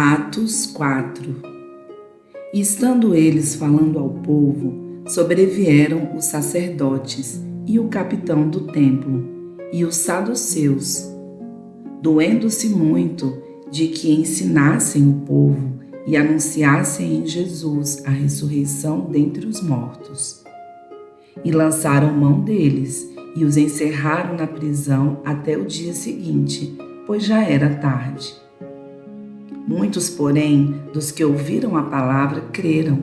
Atos 4. E estando eles falando ao povo, sobrevieram os sacerdotes e o capitão do templo e os saduceus, doendo-se muito de que ensinassem o povo e anunciassem em Jesus a ressurreição dentre os mortos. E lançaram mão deles e os encerraram na prisão até o dia seguinte, pois já era tarde. Muitos, porém, dos que ouviram a palavra creram,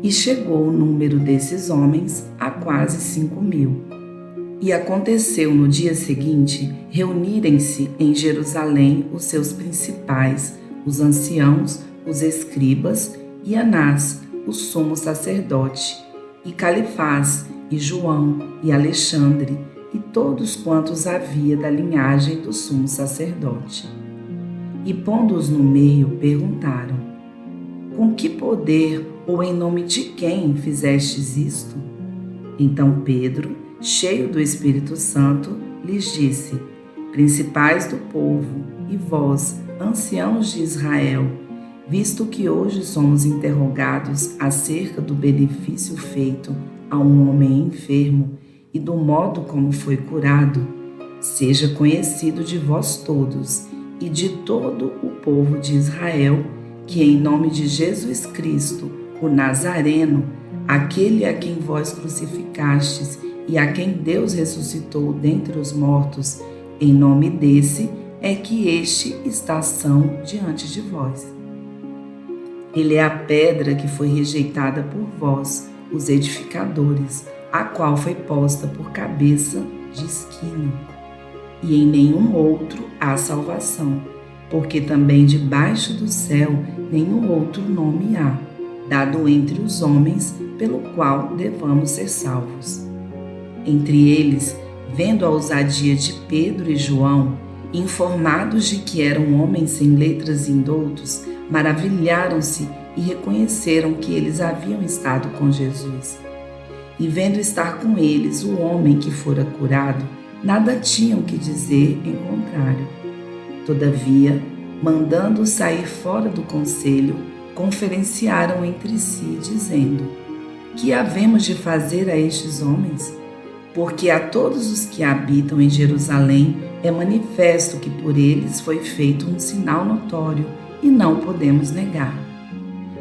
e chegou o número desses homens a quase 5.000. E aconteceu no dia seguinte reunirem-se em Jerusalém os seus principais, os anciãos, os escribas, e Anás, o sumo sacerdote, e Califás, e João, e Alexandre, e todos quantos havia da linhagem do sumo sacerdote. E pondo-os no meio, perguntaram: com que poder ou em nome de quem fizestes isto? Então Pedro, cheio do Espírito Santo, lhes disse: principais do povo, e vós, anciãos de Israel, visto que hoje somos interrogados acerca do benefício feito a um homem enfermo e do modo como foi curado, seja conhecido de vós todos e de todo o povo de Israel, que em nome de Jesus Cristo, o Nazareno, aquele a quem vós crucificastes e a quem Deus ressuscitou dentre os mortos, em nome desse é que este está são diante de vós. Ele é a pedra que foi rejeitada por vós, os edificadores, a qual foi posta por cabeça de esquina. E em nenhum outro há salvação, porque também debaixo do céu nenhum outro nome há, dado entre os homens, pelo qual devamos ser salvos. Entre eles, vendo a ousadia de Pedro e João, informados de que eram homens sem letras e indoutos, maravilharam-se e reconheceram que eles haviam estado com Jesus. E vendo estar com eles o homem que fora curado, nada tinham que dizer em contrário. Todavia, mandando sair fora do conselho, conferenciaram entre si, dizendo: que havemos de fazer a estes homens? Porque a todos os que habitam em Jerusalém é manifesto que por eles foi feito um sinal notório e não podemos negar.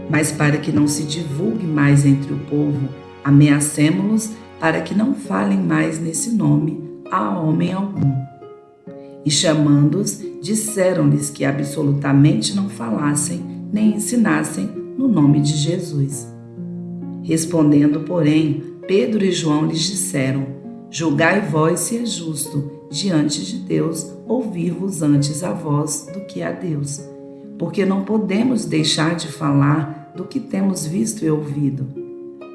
Mas para que não se divulgue mais entre o povo, ameacemo-los para que não falem mais nesse nome a homem algum. E chamando-os, disseram-lhes que absolutamente não falassem nem ensinassem no nome de Jesus. Respondendo, porém, Pedro e João lhes disseram: julgai vós se é justo, diante de Deus, ouvir-vos antes a vós do que a Deus, porque não podemos deixar de falar do que temos visto e ouvido.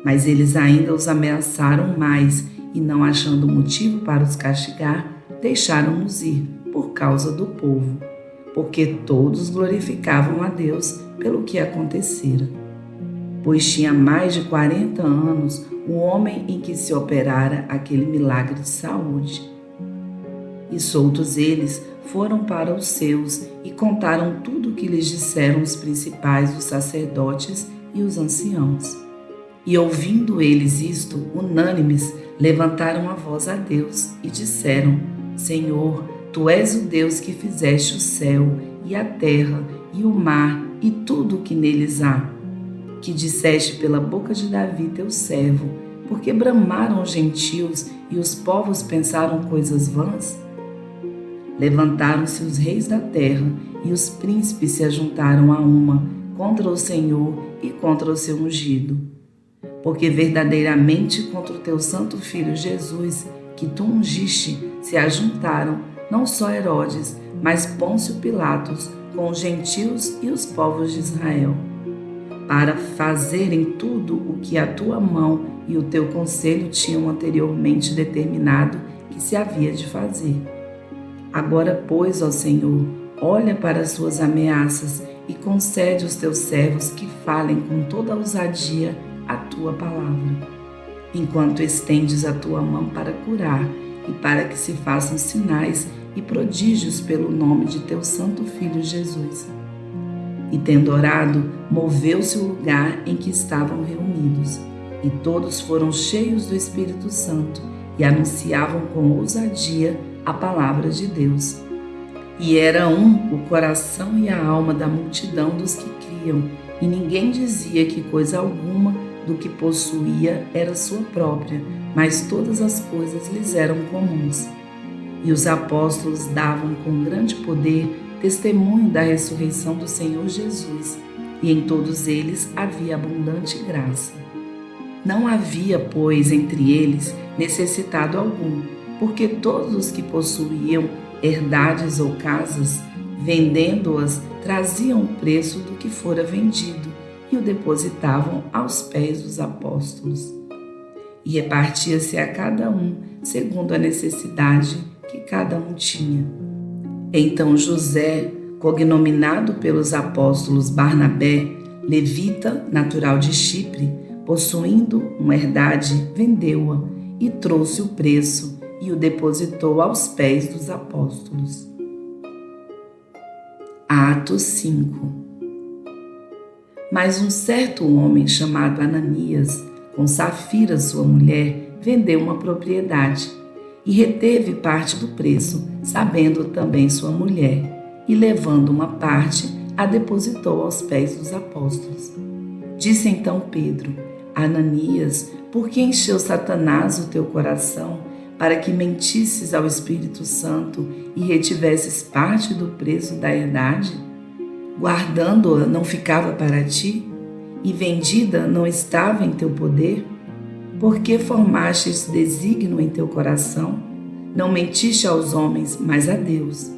Mas eles ainda os ameaçaram mais, e não achando motivo para os castigar, deixaram-nos ir por causa do povo, porque todos glorificavam a Deus pelo que acontecera. Pois tinha mais de 40 anos o homem em que se operara aquele milagre de saúde. E soltos eles, foram para os seus e contaram tudo o que lhes disseram os principais dos sacerdotes e os anciãos. E ouvindo eles isto, unânimes, levantaram a voz a Deus e disseram: Senhor, Tu és o Deus que fizeste o céu e a terra e o mar e tudo o que neles há, que disseste pela boca de Davi teu servo, porque bramaram os gentios e os povos pensaram coisas vãs? Levantaram-se os reis da terra e os príncipes se ajuntaram a uma contra o Senhor e contra o seu ungido. Porque verdadeiramente contra o teu santo filho Jesus, que tu ungiste, se ajuntaram não só Herodes, mas Pôncio Pilatos, com os gentios e os povos de Israel, para fazerem tudo o que a tua mão e o teu conselho tinham anteriormente determinado que se havia de fazer. Agora, pois, ó Senhor, olha para as suas ameaças e concede aos teus servos que falem com toda a ousadia a tua palavra, enquanto estendes a tua mão para curar e para que se façam sinais e prodígios pelo nome de teu santo Filho Jesus. E tendo orado, moveu-se o lugar em que estavam reunidos. E todos foram cheios do Espírito Santo e anunciavam com ousadia a palavra de Deus. E era um o coração e a alma da multidão dos que criam, e ninguém dizia que coisa alguma do que possuía era sua própria, mas todas as coisas lhes eram comuns. E os apóstolos davam com grande poder testemunho da ressurreição do Senhor Jesus, e em todos eles havia abundante graça. Não havia, pois, entre eles necessitado algum, porque todos os que possuíam herdades ou casas, vendendo-as, traziam o preço do que fora vendido e o depositavam aos pés dos apóstolos. E repartia-se a cada um segundo a necessidade que cada um tinha. Então José, cognominado pelos apóstolos Barnabé, levita, natural de Chipre, possuindo uma herdade, vendeu-a e trouxe o preço e o depositou aos pés dos apóstolos. Atos 5. Mas um certo homem chamado Ananias, com Safira sua mulher, vendeu uma propriedade e reteve parte do preço, sabendo também sua mulher, e levando uma parte, a depositou aos pés dos apóstolos. Disse então Pedro: Ananias, por que encheu Satanás o teu coração, para que mentisses ao Espírito Santo e retivesses parte do preço da herdade? Guardando-a não ficava para ti? E vendida não estava em teu poder? Por que formaste esse desígnio em teu coração? Não mentiste aos homens, mas a Deus.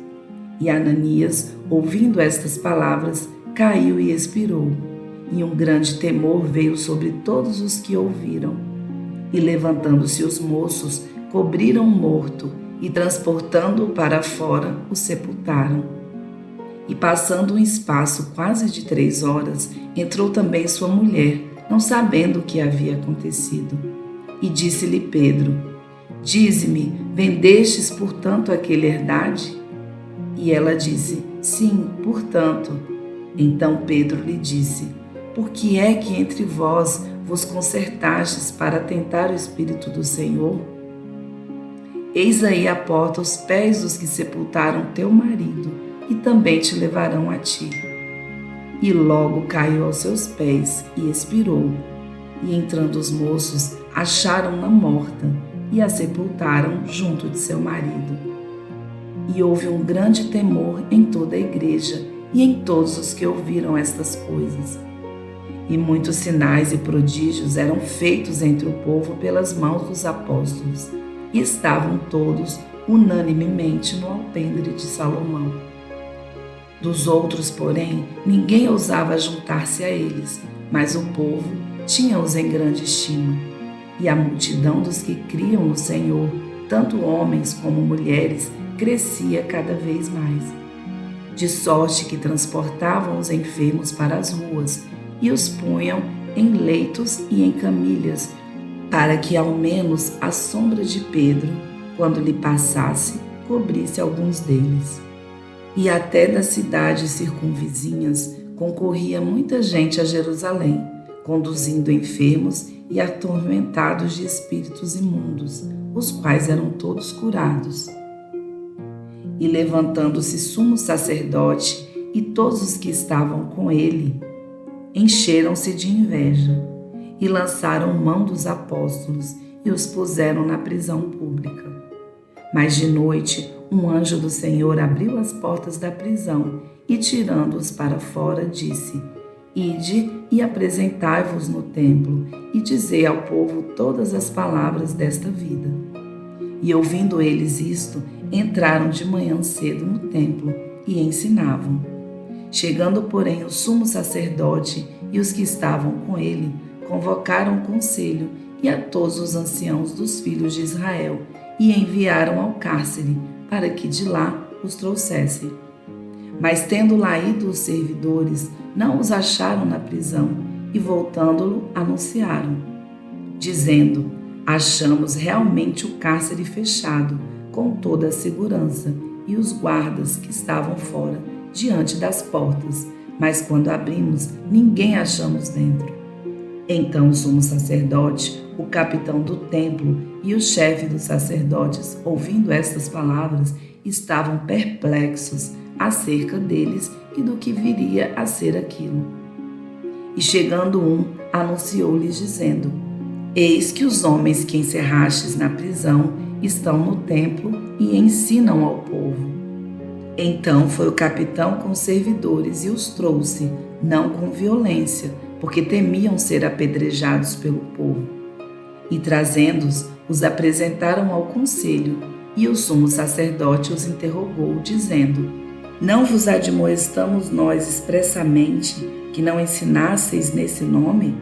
E Ananias, ouvindo estas palavras, caiu e expirou. E um grande temor veio sobre todos os que ouviram. E levantando-se os moços, cobriram o morto e, transportando-o para fora, o sepultaram. E passando um espaço quase de 3 horas, entrou também sua mulher, não sabendo o que havia acontecido. E disse-lhe Pedro: Dize-me, vendestes, portanto, aquele herdade? E ela disse: Sim, portanto. Então Pedro lhe disse: Por que é que entre vós vos concertastes para tentar o Espírito do Senhor? Eis aí a porta os pés dos que sepultaram teu marido, e também te levarão a ti. E logo caiu aos seus pés e expirou. E entrando os moços, acharam-na morta e a sepultaram junto de seu marido. E houve um grande temor em toda a igreja e em todos os que ouviram estas coisas. E muitos sinais e prodígios eram feitos entre o povo pelas mãos dos apóstolos, e estavam todos unanimemente no alpendre de Salomão. Dos outros, porém, ninguém ousava juntar-se a eles, mas o povo tinha-os em grande estima. E a multidão dos que criam no Senhor, tanto homens como mulheres, crescia cada vez mais. De sorte que transportavam os enfermos para as ruas e os punham em leitos e em camilhas, para que ao menos a sombra de Pedro, quando lhe passasse, cobrisse alguns deles. E até das cidades circunvizinhas concorria muita gente a Jerusalém, conduzindo enfermos e atormentados de espíritos imundos, os quais eram todos curados. E levantando-se sumo sacerdote e todos os que estavam com ele, encheram-se de inveja e lançaram mão dos apóstolos e os puseram na prisão pública. Mas de noite um anjo do Senhor abriu as portas da prisão e, tirando-os para fora, disse: Ide e apresentai-vos no templo e dizei ao povo todas as palavras desta vida. E ouvindo eles isto, entraram de manhã cedo no templo e ensinavam. Chegando, porém, o sumo sacerdote e os que estavam com ele, convocaram o conselho e a todos os anciãos dos filhos de Israel e enviaram ao cárcere para que de lá os trouxessem. Mas tendo lá ido os servidores, não os acharam na prisão e voltando-lo anunciaram, dizendo: Achamos realmente o cárcere fechado com toda a segurança e os guardas que estavam fora diante das portas, mas quando abrimos, ninguém achamos dentro. Então o sumo sacerdote, o capitão do templo e o chefe dos sacerdotes, ouvindo estas palavras, estavam perplexos acerca deles e do que viria a ser aquilo. E chegando um, anunciou-lhes dizendo: Eis que os homens que encerrastes na prisão estão no templo e ensinam ao povo. Então foi o capitão com os servidores e os trouxe, não com violência, porque temiam ser apedrejados pelo povo. E trazendo-os, os apresentaram ao conselho, e o sumo sacerdote os interrogou, dizendo: Não vos admoestamos nós expressamente que não ensinasseis nesse nome?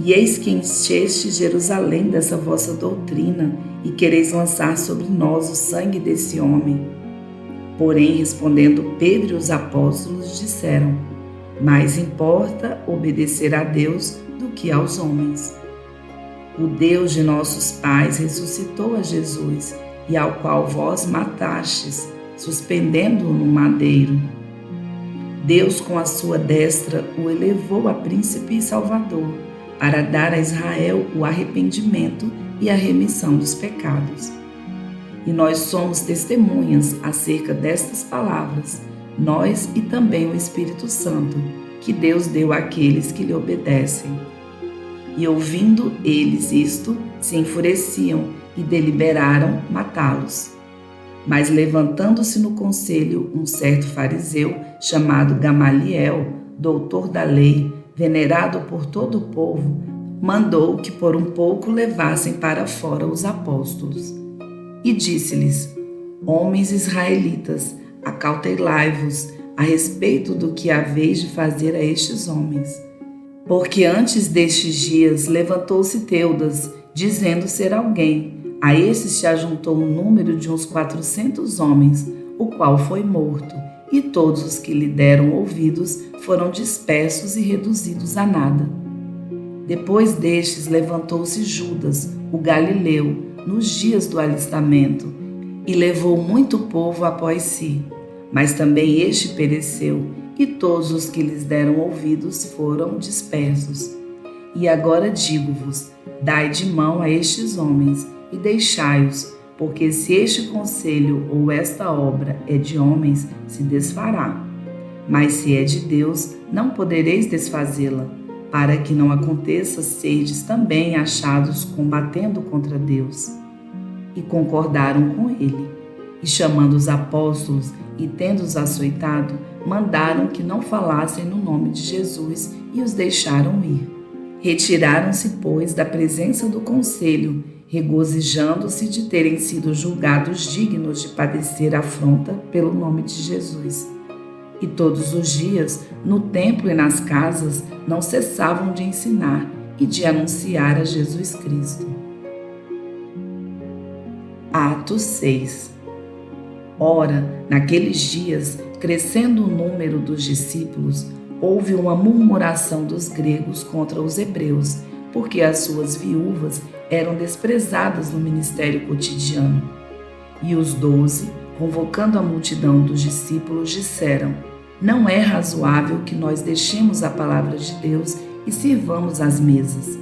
E eis que enchestes Jerusalém dessa vossa doutrina, e quereis lançar sobre nós o sangue desse homem. Porém, respondendo Pedro e os apóstolos, disseram: Mais importa obedecer a Deus do que aos homens. O Deus de nossos pais ressuscitou a Jesus, e ao qual vós matastes, suspendendo-o no madeiro. Deus, com a sua destra, o elevou a príncipe e salvador, para dar a Israel o arrependimento e a remissão dos pecados. E nós somos testemunhas acerca destas palavras, nós e também o Espírito Santo, que Deus deu àqueles que lhe obedecem. E ouvindo eles isto, se enfureciam e deliberaram matá-los. Mas levantando-se no conselho um certo fariseu, chamado Gamaliel, doutor da lei, venerado por todo o povo, mandou que por um pouco levassem para fora os apóstolos. E disse-lhes: Homens israelitas, acautelai-vos a respeito do que haveis de fazer a estes homens. Porque antes destes dias levantou-se Teudas, dizendo ser alguém. A estes se ajuntou um número de uns 400 homens, o qual foi morto, e todos os que lhe deram ouvidos foram dispersos e reduzidos a nada. Depois destes levantou-se Judas, o galileu, nos dias do alistamento, e levou muito povo após si. Mas também este pereceu, e todos os que lhes deram ouvidos foram dispersos. E agora digo-vos: dai de mão a estes homens, e deixai-os, porque se este conselho ou esta obra é de homens, se desfará. Mas se é de Deus, não podereis desfazê-la, para que não aconteça serdes também achados combatendo contra Deus. E concordaram com ele. E chamando os apóstolos e tendo-os açoitado, mandaram que não falassem no nome de Jesus e os deixaram ir. Retiraram-se, pois, da presença do conselho, regozijando-se de terem sido julgados dignos de padecer afronta pelo nome de Jesus. E todos os dias, no templo e nas casas, não cessavam de ensinar e de anunciar a Jesus Cristo. Atos 6. Ora, naqueles dias, crescendo o número dos discípulos, houve uma murmuração dos gregos contra os hebreus, porque as suas viúvas eram desprezadas no ministério cotidiano. E os 12, convocando a multidão dos discípulos, disseram: Não é razoável que nós deixemos a palavra de Deus e sirvamos às mesas.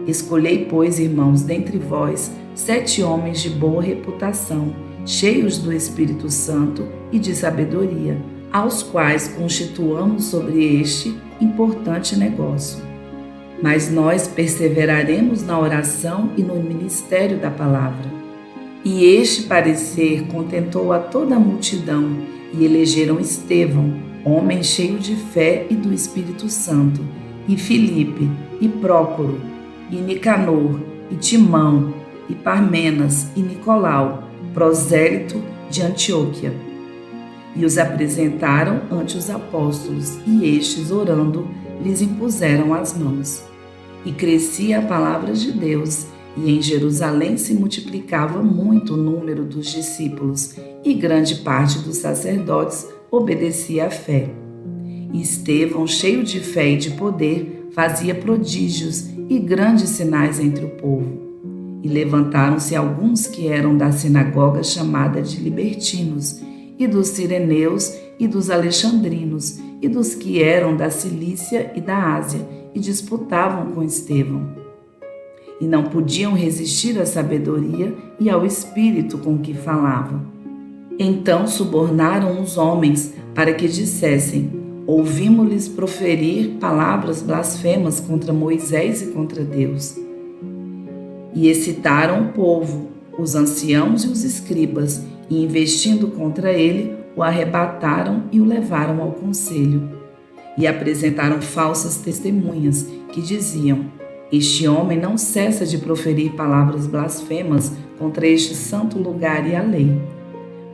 Escolhei, pois, irmãos, dentre vós, 7 homens de boa reputação, cheios do Espírito Santo e de sabedoria, aos quais constituamos sobre este importante negócio. Mas nós perseveraremos na oração e no ministério da palavra. E este parecer contentou a toda a multidão, e elegeram Estevão, homem cheio de fé e do Espírito Santo, e Filipe, e Prócoro, e Nicanor, e Timão, e Parmenas, e Nicolau, prosélito de Antioquia. E os apresentaram ante os apóstolos, e estes, orando, lhes impuseram as mãos. E crescia a palavra de Deus, e em Jerusalém se multiplicava muito o número dos discípulos, e grande parte dos sacerdotes obedecia à fé. E Estevão, cheio de fé e de poder, fazia prodígios e grandes sinais entre o povo. E levantaram-se alguns que eram da sinagoga chamada de libertinos, e dos cireneus, e dos alexandrinos, e dos que eram da Cilícia e da Ásia, e disputavam com Estevão. E não podiam resistir à sabedoria e ao espírito com que falava. Então subornaram os homens para que dissessem: ouvimos-lhes proferir palavras blasfemas contra Moisés e contra Deus. E excitaram o povo, os anciãos e os escribas, e investindo contra ele, o arrebataram e o levaram ao conselho. E apresentaram falsas testemunhas, que diziam: este homem não cessa de proferir palavras blasfemas contra este santo lugar e a lei.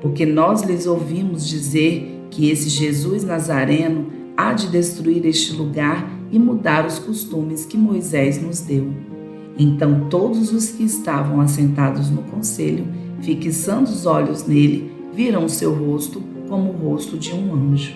Porque nós lhes ouvimos dizer que esse Jesus Nazareno há de destruir este lugar e mudar os costumes que Moisés nos deu. Então todos os que estavam assentados no conselho, fixando os olhos nele, viram o seu rosto como o rosto de um anjo.